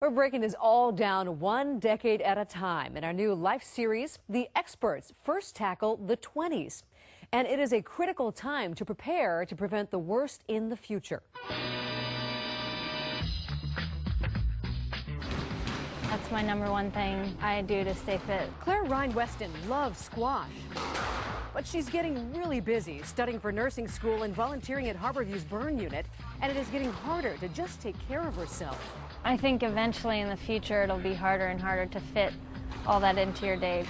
We're breaking this all down one decade at a time. In our new Life series, the experts first tackle the 20s. And it is a critical time to prepare to prevent the worst in the future. That's my #1 thing I do to stay fit. Claire Ryan-Weston loves squash, but she's getting really busy studying for nursing school and volunteering at Harborview's burn unit, and it is getting harder to just take care of herself. I think eventually in the future it'll be harder and harder to fit all that into your day.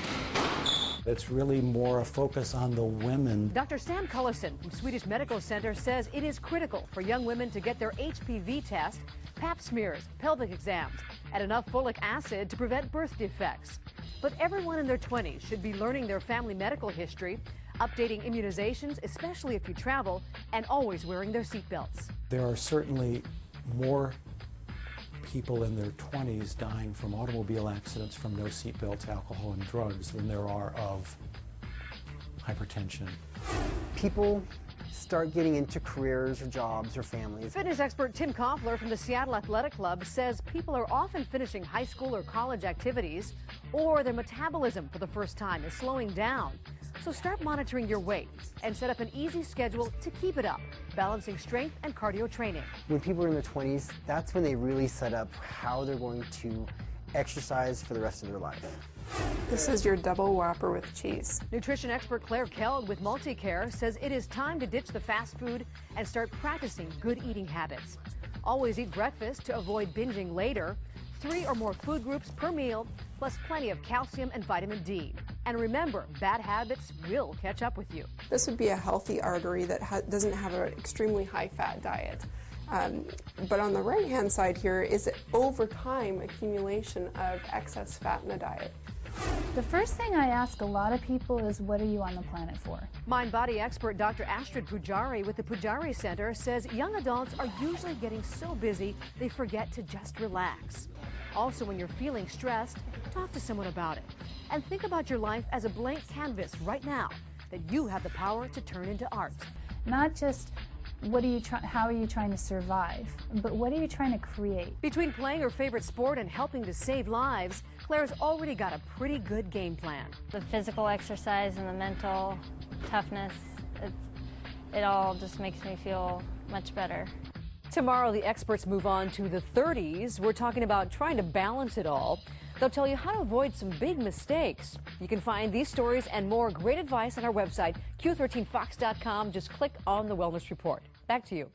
It's really more a focus on the women. Dr. Sam Cullison from Swedish Medical Center says it is critical for young women to get their HPV test, pap smears, pelvic exams, and enough folic acid to prevent birth defects. But everyone in their 20s should be learning their family medical history, updating immunizations, especially if you travel, and always wearing their seatbelts. There are certainly more people in their 20s dying from automobile accidents from no seatbelts, alcohol, and drugs than there are of hypertension. People start getting into careers or jobs or families. Fitness expert Tim Koffler from the Seattle Athletic Club says people are often finishing high school or college activities, or their metabolism for the first time is slowing down. So start monitoring your weight and set up an easy schedule to keep it up, balancing strength and cardio training. When people are in their 20s, that's when they really set up how they're going to exercise for the rest of their life. This is your double Whopper with cheese. Nutrition expert Claire Kell with MultiCare says it is time to ditch the fast food and start practicing good eating habits. Always eat breakfast to avoid binging later. 3 or more food groups per meal, plus plenty of calcium and vitamin D. And remember, bad habits will catch up with you. This would be a healthy artery that doesn't have an extremely high-fat diet. But on the right-hand side here is over time accumulation of excess fat in the diet. The first thing I ask a lot of people is, what are you on the planet for? Mind-body expert Dr. Astrid Pujari with the Pujari Center says young adults are usually getting so busy they forget to just relax. Also, when you're feeling stressed, talk to someone about it. And think about your life as a blank canvas right now that you have the power to turn into art. Not just how are you trying to survive, but what are you trying to create? Between playing her favorite sport and helping to save lives, Claire's already got a pretty good game plan. The physical exercise and the mental toughness, it all just makes me feel much better. Tomorrow, the experts move on to the 30s. We're talking about trying to balance it all. They'll tell you how to avoid some big mistakes. You can find these stories and more great advice on our website, Q13fox.com. Just click on the Wellness Report. Back to you.